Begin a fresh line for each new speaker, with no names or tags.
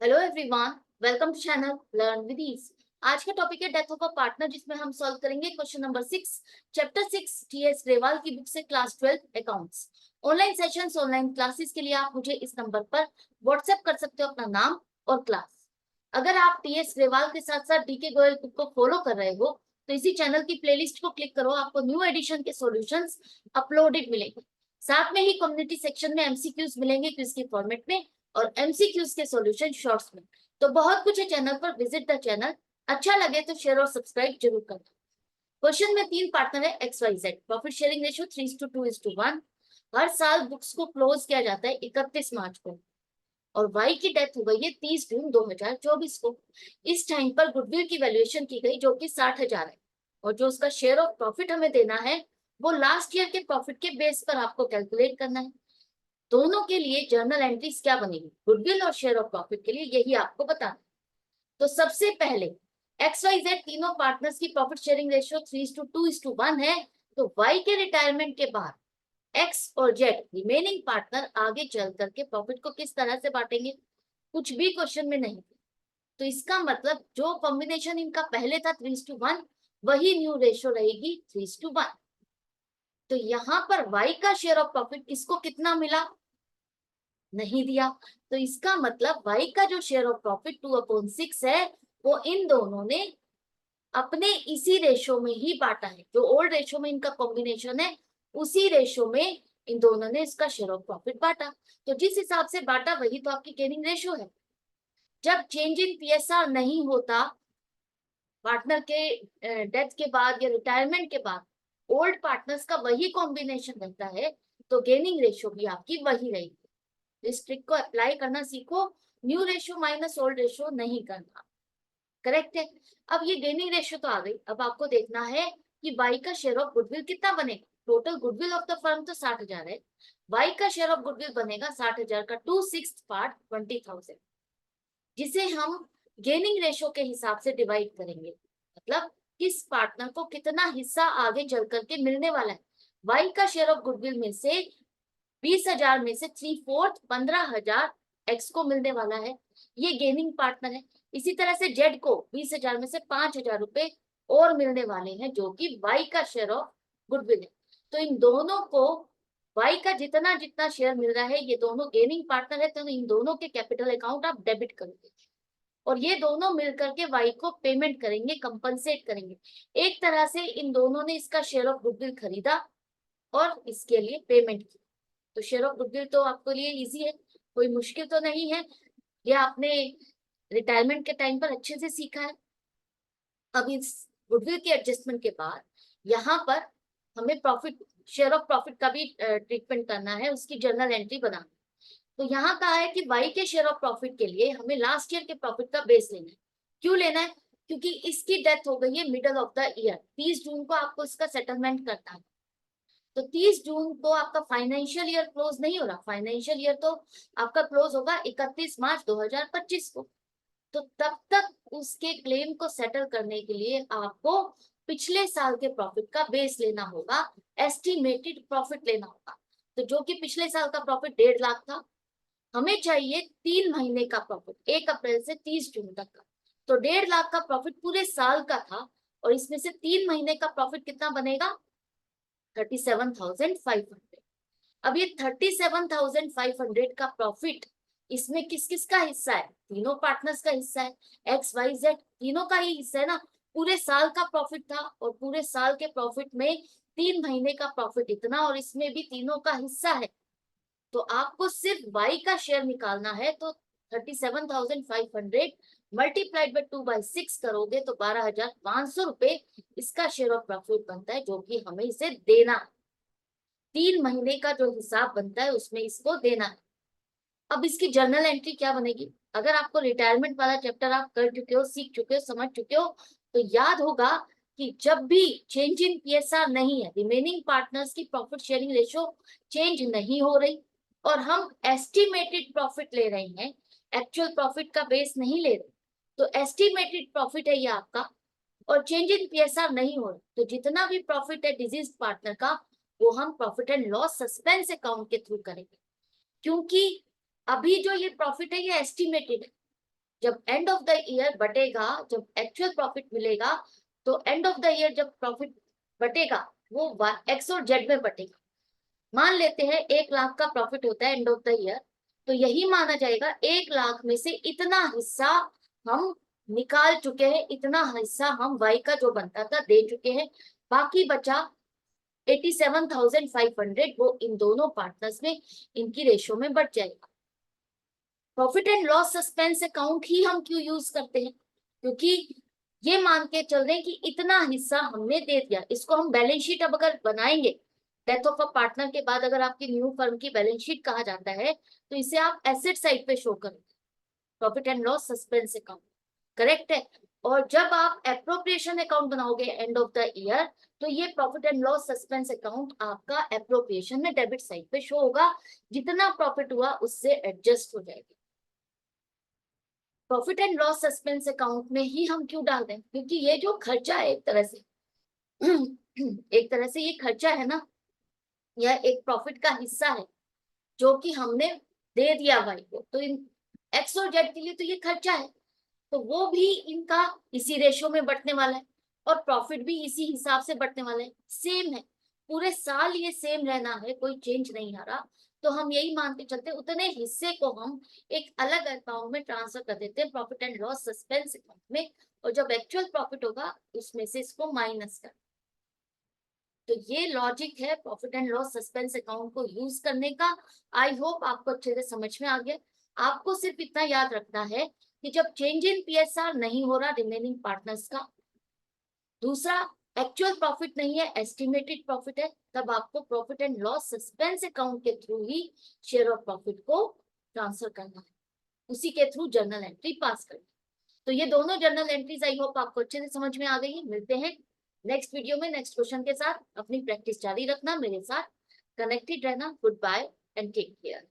Hello everyone, welcome to channel learn with ease. आज का topic है डेथ ऑफ अ पार्टनर, जिसमें हम सॉल्व करेंगे question number 6, chapter 6 TS Grewal की बुक से, class 12 accounts. Online sessions, online classes के लिए आप मुझे इस नंबर पर व्हाट्सएप कर सकते हो अपना नाम और क्लास। अगर आप टीएस ग्रेवाल के साथ साथ डीके गोयल बुक को फॉलो कर रहे हो तो इसी चैनल की प्लेलिस्ट को क्लिक करो, आपको न्यू एडिशन के सॉल्यूशंस अपलोडेड मिलेंगे। साथ में ही कम्युनिटी सेक्शन में एमसीक्यूज मिलेंगे क्विज के फॉर्मेट में और एमसीक्यूज के सॉल्यूशन शॉर्ट्स में। तो बहुत कुछ है चैनल पर, विजिट द चैनल। अच्छा लगे तो शेयर और सब्सक्राइब जरूर करना। क्वेश्चन में 3 पार्टनर है X Y Z, profit sharing ratio 3:2:1। हर साल बुक्स को क्लोज किया जाता है 31 मार्च को और वाई की डेथ हो गई है 30 जून 2024 को। इस टाइम पर गुडविल की वैल्यूएशन की गई जो कि 60,000 है और जो उसका शेयर ऑफ प्रॉफिट हमें देना है वो लास्ट ईयर के प्रॉफिट के बेस पर आपको कैलकुलेट करना है। दोनों के लिए जर्नल एंट्रीज क्या बनेगी, गुडविल और शेयर ऑफ प्रॉफिट के लिए, यही आपको बताना। तो सबसे पहले एक्स वाई जेड तीनों पार्टनर्स की प्रॉफिट शेयरिंग रेशियो 3:2:1 है। तो वाई के रिटायरमेंट के बाद एक्स और जेड रिमेनिंग पार्टनर आगे चल करके प्रॉफिट को किस तरह से बांटेंगे, कुछ भी क्वेश्चन में नहीं। तो इसका मतलब जो कॉम्बिनेशन इनका पहले था 3:1, वही न्यू रेशियो रहेगी 3:1। तो यहाँ पर वाई का शेयर ऑफ प्रॉफिट किसको कितना मिला, नहीं दिया। तो इसका मतलब y का जो शेयर ऑफ प्रॉफिट 2/6 है वो इन दोनों ने अपने इसी रेशो में ही बांटा है। जो ओल्ड रेशो में इनका कॉम्बिनेशन है उसी रेशो में इन दोनों ने इसका शेयर ऑफ प्रॉफिट बांटा। तो जिस हिसाब से बांटा वही तो आपकी गेनिंग रेशो है। जब चेंज इन पीएसआर नहीं होता पार्टनर के डेथ के बाद या रिटायरमेंट के बाद, ओल्ड पार्टनर्स का वही कॉम्बिनेशन रहता है, तो गेनिंग रेशो भी आपकी वही रहेगी। इस ट्रिक को अप्लाई करना सीखो, new ratio minus old ratio नहीं करना। करेक्ट है। अब ये गेनिंग रेशियो तो आ गई, अब आपको देखना है कि वाई का शेयर ऑफ गुडविल कितना बनेगा। Total goodwill of the firm तो 60,000 है, वाई का शेयर ऑफ गुडविल बनेगा 60,000 का 2/6 पार्ट 20,000, जिसे हम गेनिंग रेशियो के हिसाब से डिवाइड करेंगे। मतलब किस पार्टनर को कितना हिस्सा आगे चल करके मिलने वाला है। वाई का शेयर ऑफ गुडविल में से 20,000 में से 3/4 15,000 एक्स को मिलने वाला है, ये गेनिंग पार्टनर है। इसी तरह से जेड को 20,000 में से 5,000 रुपए और मिलने वाले हैं जो कि वाई का शेयर ऑफ गुडविल है। तो इन दोनों को वाई का जितना जितना शेयर मिल रहा है, ये दोनों गेनिंग पार्टनर है, तो इन दोनों के कैपिटल अकाउंट आप डेबिट करोगे और ये दोनों मिलकर के वाई को पेमेंट करेंगे, कंपनसेट करेंगे। एक तरह से इन दोनों ने इसका शेयर ऑफ गुडविल खरीदा और इसके लिए पेमेंट की। तो शेयर ऑफ गुडविल तो आपके लिए इजी है, कोई मुश्किल तो नहीं है, ये आपने रिटायरमेंट के टाइम पर अच्छे से सीखा है। अब इस गुडविल के एडजस्टमेंट के बाद यहाँ पर हमें प्रॉफिट, शेयर ऑफ प्रॉफिट का भी ट्रीटमेंट करना है, उसकी जर्नल एंट्री बनाना। तो यहाँ कहा है कि वाई के शेयर ऑफ प्रॉफिट के लिए हमें लास्ट ईयर के प्रॉफिट का बेस लेना है। क्यों लेना है, क्योंकि इसकी डेथ हो गई है मिडल ऑफ द ईयर, 30 जून को आपको इसका सेटलमेंट करना है। तो 30 जून को आपका फाइनेंशियल ईयर क्लोज नहीं हो रहा, फाइनेंशियल ईयर तो आपका क्लोज होगा 31 मार्च 2025 को। तो तब तक उसके क्लेम को सेटल करने के लिए आपको पिछले साल के प्रॉफिट का बेस लेना होगा, एस्टिमेटेड प्रॉफिट लेना होगा। तो जो कि पिछले साल का प्रॉफिट 1.5 लाख था, हमें चाहिए 3 महीने का प्रॉफिट 1 अप्रैल से 30 जून तक का। तो 1.5 लाख का प्रॉफिट पूरे साल का था और इसमें से 3 महीने का प्रॉफिट कितना बनेगा, 37,500। अब ये 37,500 का प्रॉफिट, इसमें किस किस का हिस्सा है, तीनों पार्टनर्स का हिस्सा है, एक्स वाई जेड तीनों का ही हिस्सा है ना। पूरे साल का प्रॉफिट था और पूरे साल के प्रॉफिट में 3 महीने का प्रॉफिट इतना और इसमें भी तीनों का हिस्सा है। तो आपको सिर्फ वाई का शेयर निकालना है, तो 37,500 मल्टीप्लाइड बाय 2/6 करोगे तो 12,500 रुपए इसका शेयर ऑफ प्रॉफिट बनता है, जो कि हमें इसे देना है। 3 महीने का जो हिसाब बनता है उसमें इसको देना है। अब इसकी जर्नल एंट्री क्या बनेगी, अगर आपको रिटायरमेंट वाला चैप्टर आप कर चुके हो, सीख चुके हो, समझ चुके हो, तो याद होगा कि जब भी चेंज इन पीएसआर नहीं है, रिमेनिंग पार्टनर्स की प्रॉफिट शेयरिंग रेशियो चेंज नहीं हो रही और हम एस्टिमेटेड प्रॉफिट ले रहे हैं, एक्चुअल प्रॉफिट का बेस नहीं ले रहे, तो एस्टिमेटेड प्रॉफिट है ये आपका और चेंज इन पीएसआर नहीं हो रहा, तो जितना भी प्रॉफिट है डिजीज पार्टनर का वो हम profit and loss suspense account के थ्रू करेंगे। क्योंकि अभी जो ये प्रॉफिट है ये एस्टिमेटेड है, जब एंड ऑफ द ईयर बटेगा, जब एक्चुअल प्रॉफिट मिलेगा, तो एंड ऑफ द ईयर जब प्रॉफिट बटेगा वो एक्स और जेड में बटेगा। मान लेते हैं 1 लाख का प्रॉफिट होता है एंड ऑफ द ईयर, तो यही माना जाएगा 1 लाख में से इतना हिस्सा हम निकाल चुके हैं, इतना हिस्सा हम वाई का जो बनता था दे चुके हैं, बाकी बचा 87,500, वो इन दोनों पार्टनर्स में इनकी रेशो में बढ़ जाएगा। Profit and loss suspense account ही हम क्यों यूज करते हैं? क्योंकि ये मान के चल रहे हैं कि इतना हिस्सा हमने दे दिया। इसको हम बैलेंस शीट अब अगर बनाएंगे डेथ ऑफ अ पार्टनर के बाद, अगर आपकी न्यू फर्म की बैलेंस शीट कहा जाता है, तो इसे आप एसेट साइड पे शो करेंगे, profit and loss suspense account, correct है। और जब आप एप्रोप्रिएशन अकाउंट बनाओगे एंड ऑफ द ईयर, तो ये profit and loss suspense account आपका एप्रोप्रिएशन में डेबिट साइड पे शो होगा, जितना प्रॉफिट हुआ उससे एडजस्ट हो जाएगा। Profit and loss suspense account में ही हम क्यों डाल दें? क्योंकि ये जो खर्चा है एक तरह से एक तरह से ये खर्चा है ना, यह एक प्रॉफिट का हिस्सा है जो कि हमने दे दिया भाई को, तो इन एक्स और जेड के लिए तो ये खर्चा है, तो वो भी इनका इसी रेशो में बंटने वाला है और प्रॉफिट भी इसी हिसाब से बंटने वाला है, सेम है, पूरे साल ये सेम रहना है, कोई चेंज नहीं आ रहा। तो हम यही मान के चलते हैं उतने हिस्से को हम एक अलग अकाउंट में ट्रांसफर कर देते हैं, profit and loss suspense account में, और जब एक्चुअल प्रॉफिट होगा उसमें से इसको माइनस कर। तो ये लॉजिक है profit and loss suspense account को यूज करने का। आई होप आपको अच्छे से समझ में आ गया। आपको सिर्फ इतना याद रखना है कि जब चेंज इन पीएसआर नहीं हो रहा रिमेनिंग पार्टनर्स का, दूसरा एक्चुअल प्रॉफिट नहीं है एस्टिमेटेड प्रॉफिट है, तब आपको profit and loss suspense account के थ्रू ही शेयर ऑफ प्रॉफिट को ट्रांसफर करना है, उसी के थ्रू जर्नल एंट्री पास करना है। तो ये दोनों जर्नल एंट्रीज आई होप आपको अच्छे से समझ में आ गई है। मिलते हैं नेक्स्ट वीडियो में नेक्स्ट क्वेश्चन के साथ। अपनी प्रैक्टिस जारी रखना, मेरे साथ कनेक्टेड रहना। Goodbye and take care.